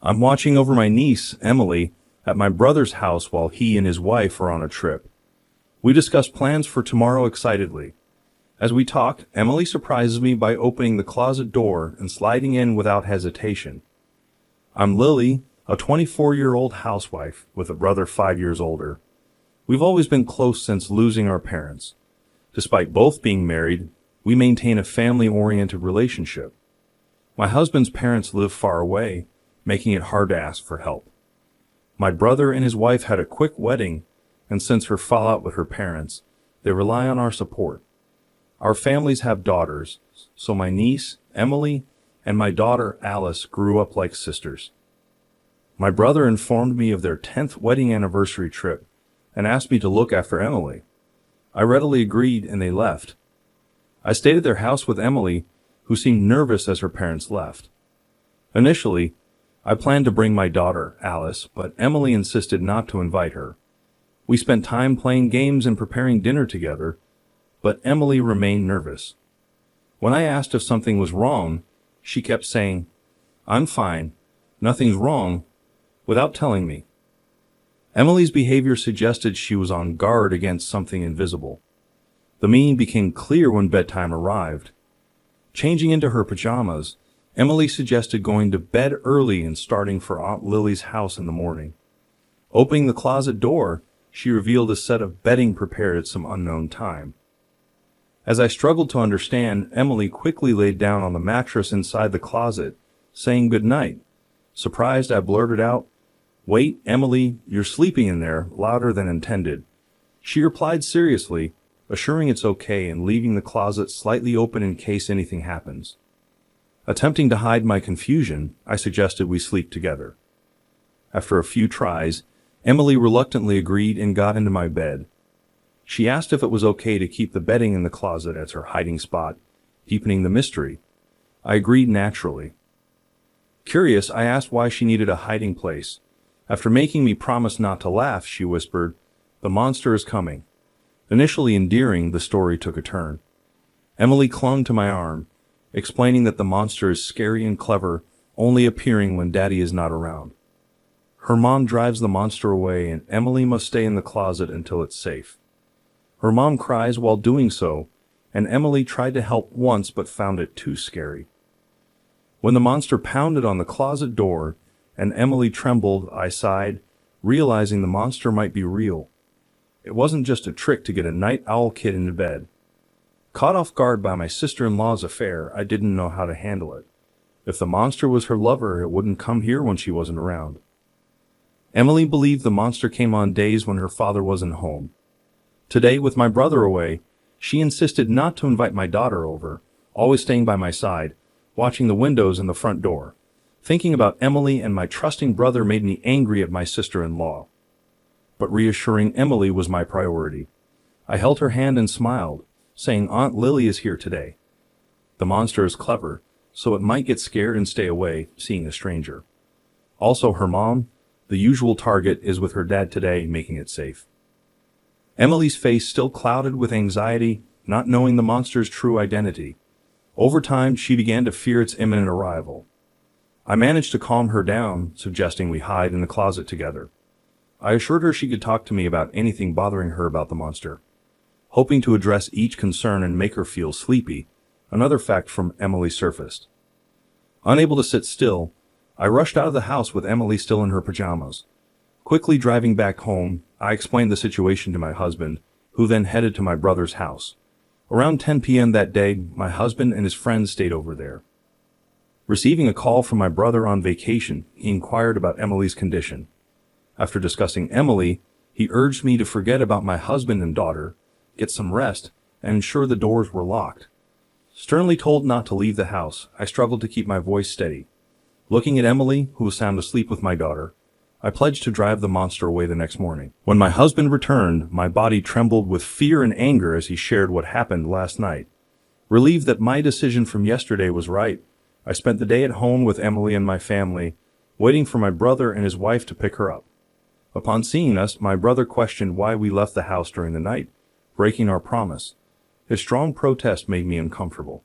I'm watching over my niece, Emily, at my brother's house while he and his wife are on a trip. We discuss plans for tomorrow excitedly. As we talk, Emily surprises me by opening the closet door and sliding in without hesitation. I'm Lily, a 24-year-old housewife with a brother 5 years older. We've always been close since losing our parents. Despite both being married, we maintain a family-oriented relationship. My husband's parents live far away, making it hard to ask for help. My brother and his wife had a quick wedding, and since her fallout with her parents, they rely on our support. Our families have daughters, so my niece, Emily, and my daughter, Alice, grew up like sisters. My brother informed me of their 10th wedding anniversary trip and asked me to look after Emily. I readily agreed and they left. I stayed at their house with Emily, who seemed nervous as her parents left. Initially, I planned to bring my daughter, Alice, but Emily insisted not to invite her. We spent time playing games and preparing dinner together, but Emily remained nervous. When I asked if something was wrong, she kept saying, "I'm fine, nothing's wrong," without telling me. Emily's behavior suggested she was on guard against something invisible. The meaning became clear when bedtime arrived. Changing into her pajamas, Emily suggested going to bed early and starting for Aunt Lily's house in the morning. Opening the closet door, she revealed a set of bedding prepared at some unknown time. As I struggled to understand, Emily quickly laid down on the mattress inside the closet, saying good night. Surprised, I blurted out, "Wait, Emily, you're sleeping in there," louder than intended. She replied seriously, assuring it's okay and leaving the closet slightly open in case anything happens. Attempting to hide my confusion, I suggested we sleep together. After a few tries, Emily reluctantly agreed and got into my bed. She asked if it was okay to keep the bedding in the closet as her hiding spot, deepening the mystery. I agreed naturally. Curious, I asked why she needed a hiding place. After making me promise not to laugh, she whispered, "The monster is coming." Initially endearing, the story took a turn. Emily clung to my arm, explaining that the monster is scary and clever, only appearing when Daddy is not around. Her mom drives the monster away and Emily must stay in the closet until it's safe. Her mom cries while doing so, and Emily tried to help once but found it too scary. When the monster pounded on the closet door and Emily trembled, I sighed, realizing the monster might be real. It wasn't just a trick to get a night owl kid into bed. Caught off guard by my sister-in-law's affair, I didn't know how to handle it. If the monster was her lover, it wouldn't come here when she wasn't around. Emily believed the monster came on days when her father wasn't home. Today, with my brother away, she insisted not to invite my daughter over, always staying by my side, watching the windows and the front door. Thinking about Emily and my trusting brother made me angry at my sister-in-law. But reassuring Emily was my priority. I held her hand and smiled, saying Aunt Lily is here today. The monster is clever, so it might get scared and stay away, seeing a stranger. Also her mom, the usual target, is with her dad today, making it safe. Emily's face still clouded with anxiety, not knowing the monster's true identity. Over time, she began to fear its imminent arrival. I managed to calm her down, suggesting we hide in the closet together. I assured her she could talk to me about anything bothering her about the monster. Hoping to address each concern and make her feel sleepy, another fact from Emily surfaced. Unable to sit still, I rushed out of the house with Emily still in her pajamas. Quickly driving back home, I explained the situation to my husband, who then headed to my brother's house. Around 10 p.m. that day, my husband and his friends stayed over there. Receiving a call from my brother on vacation, he inquired about Emily's condition. After discussing Emily, he urged me to forget about my husband and daughter, get some rest, and ensure the doors were locked. Sternly told not to leave the house, I struggled to keep my voice steady. Looking at Emily, who was sound asleep with my daughter, I pledged to drive the monster away the next morning. When my husband returned, my body trembled with fear and anger as he shared what happened last night. Relieved that my decision from yesterday was right, I spent the day at home with Emily and my family, waiting for my brother and his wife to pick her up. Upon seeing us, my brother questioned why we left the house during the night, breaking our promise. His strong protest made me uncomfortable.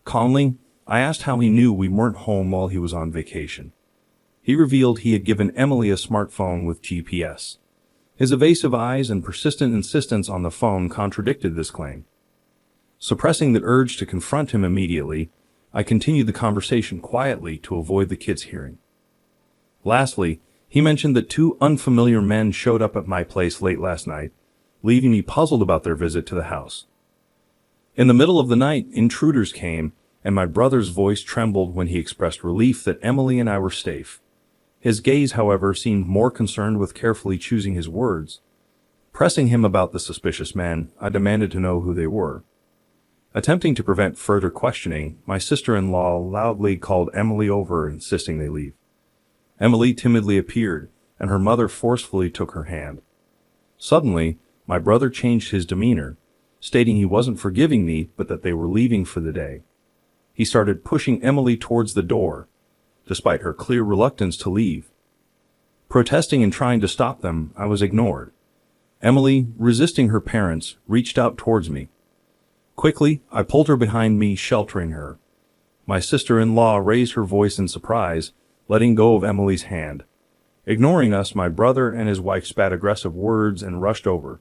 Calmly, I asked how he knew we weren't home while he was on vacation. He revealed he had given Emily a smartphone with GPS. His evasive eyes and persistent insistence on the phone contradicted this claim. Suppressing the urge to confront him immediately, I continued the conversation quietly to avoid the kids hearing. Lastly, he mentioned that two unfamiliar men showed up at my place late last night, leaving me puzzled about their visit to the house. In the middle of the night, intruders came, and my brother's voice trembled when he expressed relief that Emily and I were safe. His gaze, however, seemed more concerned with carefully choosing his words. Pressing him about the suspicious men, I demanded to know who they were. Attempting to prevent further questioning, my sister-in-law loudly called Emily over, insisting they leave. Emily timidly appeared, and her mother forcefully took her hand. Suddenly, my brother changed his demeanor, stating he wasn't forgiving me, but that they were leaving for the day. He started pushing Emily towards the door, despite her clear reluctance to leave. Protesting and trying to stop them, I was ignored. Emily, resisting her parents, reached out towards me. Quickly, I pulled her behind me, sheltering her. My sister-in-law raised her voice in surprise, letting go of Emily's hand. Ignoring us, my brother and his wife spat aggressive words and rushed over.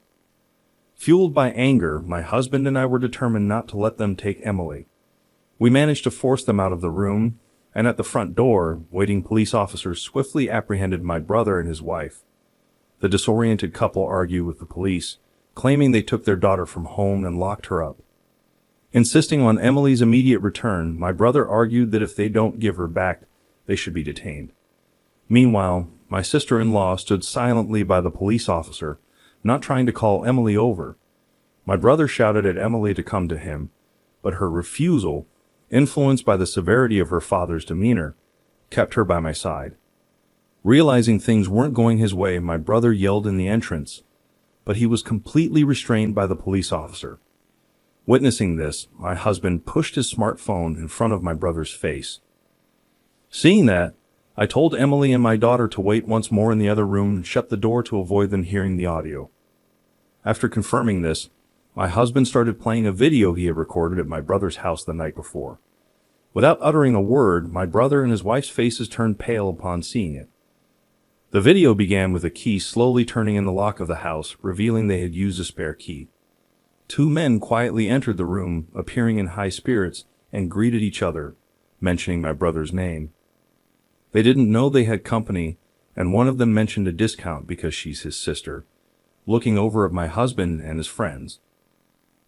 Fueled by anger, my husband and I were determined not to let them take Emily. We managed to force them out of the room, and at the front door, waiting police officers swiftly apprehended my brother and his wife. The disoriented couple argued with the police, claiming they took their daughter from home and locked her up. Insisting on Emily's immediate return, my brother argued that if they don't give her back, they should be detained. Meanwhile, my sister-in-law stood silently by the police officer, not trying to call Emily over. My brother shouted at Emily to come to him, but her refusal, influenced by the severity of her father's demeanor, kept her by my side. Realizing things weren't going his way, my brother yelled in the entrance, but he was completely restrained by the police officer. Witnessing this, my husband pushed his smartphone in front of my brother's face. Seeing that, I told Emily and my daughter to wait once more in the other room and shut the door to avoid them hearing the audio. After confirming this, my husband started playing a video he had recorded at my brother's house the night before. Without uttering a word, my brother and his wife's faces turned pale upon seeing it. The video began with a key slowly turning in the lock of the house, revealing they had used a spare key. Two men quietly entered the room, appearing in high spirits, and greeted each other, mentioning my brother's name. They didn't know they had company, and one of them mentioned a discount because she's his sister, looking over at my husband and his friends.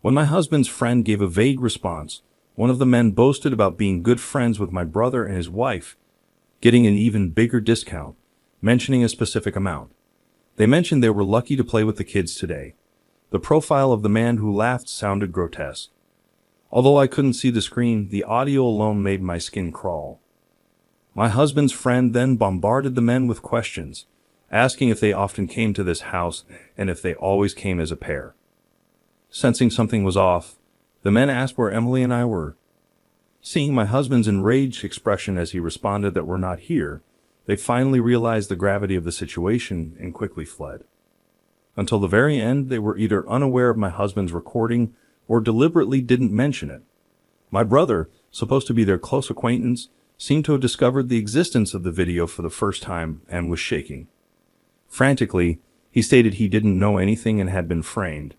When my husband's friend gave a vague response, one of the men boasted about being good friends with my brother and his wife, getting an even bigger discount, mentioning a specific amount. They mentioned they were lucky to play with the kids today. The profile of the man who laughed sounded grotesque. Although I couldn't see the screen, the audio alone made my skin crawl. My husband's friend then bombarded the men with questions, asking if they often came to this house and if they always came as a pair. Sensing something was off, the men asked where Emily and I were. Seeing my husband's enraged expression as he responded that we're not here, they finally realized the gravity of the situation and quickly fled. Until the very end, they were either unaware of my husband's recording or deliberately didn't mention it. My brother, supposed to be their close acquaintance, seemed to have discovered the existence of the video for the first time and was shaking. Frantically, he stated he didn't know anything and had been framed.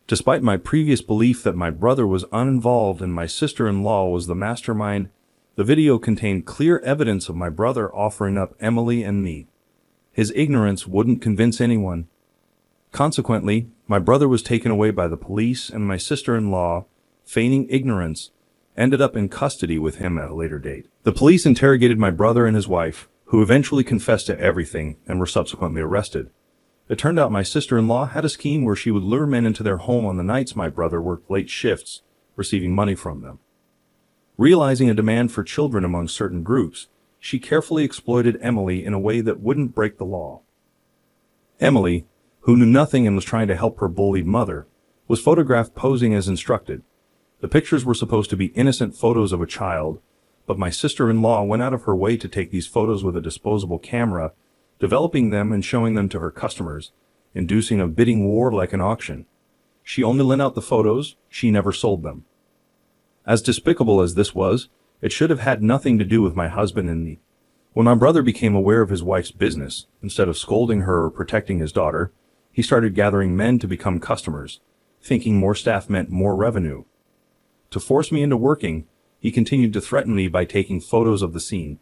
Despite my previous belief that my brother was uninvolved and my sister-in-law was the mastermind, the video contained clear evidence of my brother offering up Emily and me. His ignorance wouldn't convince anyone. Consequently, my brother was taken away by the police, and my sister-in-law, feigning ignorance, ended up in custody with him at a later date. The police interrogated my brother and his wife, who eventually confessed to everything and were subsequently arrested. It turned out my sister-in-law had a scheme where she would lure men into their home on the nights my brother worked late shifts, receiving money from them. Realizing a demand for children among certain groups, she carefully exploited Emily in a way that wouldn't break the law. Emily, who knew nothing and was trying to help her bullied mother, was photographed posing as instructed. The pictures were supposed to be innocent photos of a child, but my sister-in-law went out of her way to take these photos with a disposable camera, developing them and showing them to her customers, inducing a bidding war like an auction. She only lent out the photos, she never sold them. As despicable as this was, it should have had nothing to do with my husband and me. When my brother became aware of his wife's business, instead of scolding her or protecting his daughter, he started gathering men to become customers, thinking more staff meant more revenue. To force me into working, he continued to threaten me by taking photos of the scene.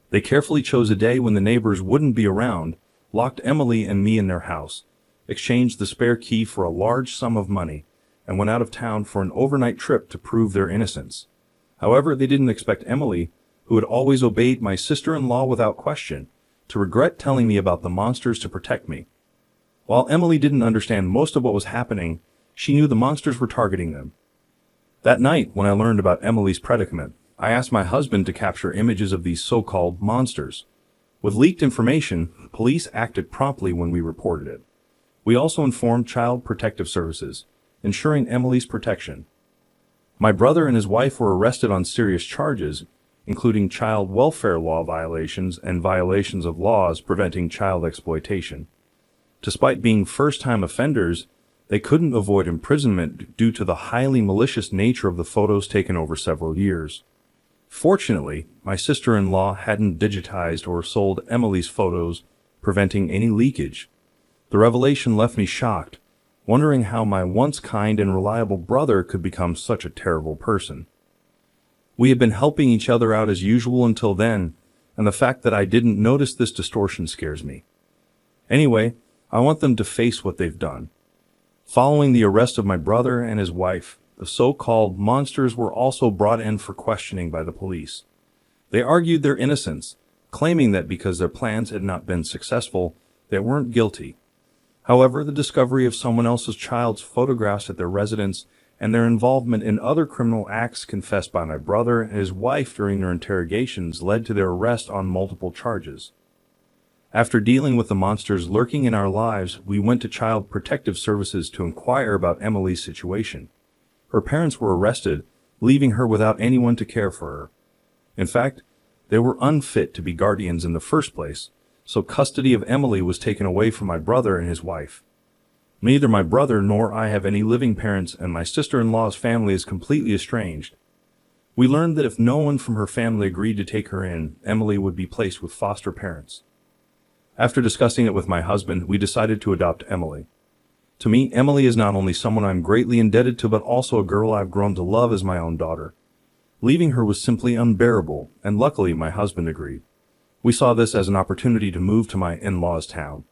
They carefully chose a day when the neighbors wouldn't be around, locked Emily and me in their house, exchanged the spare key for a large sum of money, and went out of town for an overnight trip to prove their innocence. However, they didn't expect Emily, who had always obeyed my sister-in-law without question, to regret telling me about the monsters to protect me. While Emily didn't understand most of what was happening, she knew the monsters were targeting them. That night, when I learned about Emily's predicament, I asked my husband to capture images of these so-called monsters. With leaked information, police acted promptly when we reported it. We also informed Child Protective Services, ensuring Emily's protection. My brother and his wife were arrested on serious charges, including child welfare law violations and violations of laws preventing child exploitation. Despite being first-time offenders, they couldn't avoid imprisonment due to the highly malicious nature of the photos taken over several years. Fortunately, my sister-in-law hadn't digitized or sold Emily's photos, preventing any leakage. The revelation left me shocked, wondering how my once kind and reliable brother could become such a terrible person. We had been helping each other out as usual until then, and the fact that I didn't notice this distortion scares me. Anyway, I want them to face what they've done. Following the arrest of my brother and his wife, the so-called monsters were also brought in for questioning by the police. They argued their innocence, claiming that because their plans had not been successful, they weren't guilty. However, the discovery of someone else's child's photographs at their residence and their involvement in other criminal acts confessed by my brother and his wife during their interrogations led to their arrest on multiple charges. After dealing with the monsters lurking in our lives, we went to Child Protective Services to inquire about Emily's situation. Her parents were arrested, leaving her without anyone to care for her. In fact, they were unfit to be guardians in the first place, so custody of Emily was taken away from my brother and his wife. Neither my brother nor I have any living parents, and my sister-in-law's family is completely estranged. We learned that if no one from her family agreed to take her in, Emily would be placed with foster parents. After discussing it with my husband, we decided to adopt Emily. To me, Emily is not only someone I'm greatly indebted to, but also a girl I've grown to love as my own daughter. Leaving her was simply unbearable, and luckily my husband agreed. We saw this as an opportunity to move to my in-laws' town.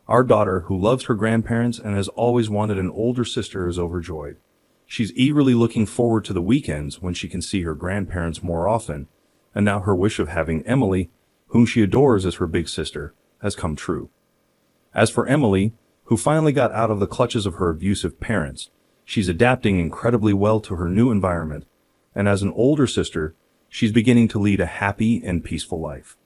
Our daughter, who loves her grandparents and has always wanted an older sister, is overjoyed. She's eagerly looking forward to the weekends when she can see her grandparents more often, and now her wish of having Emily, whom she adores as her big sister, has come true. As for Emily, who finally got out of the clutches of her abusive parents, she's adapting incredibly well to her new environment, and as an older sister, she's beginning to lead a happy and peaceful life.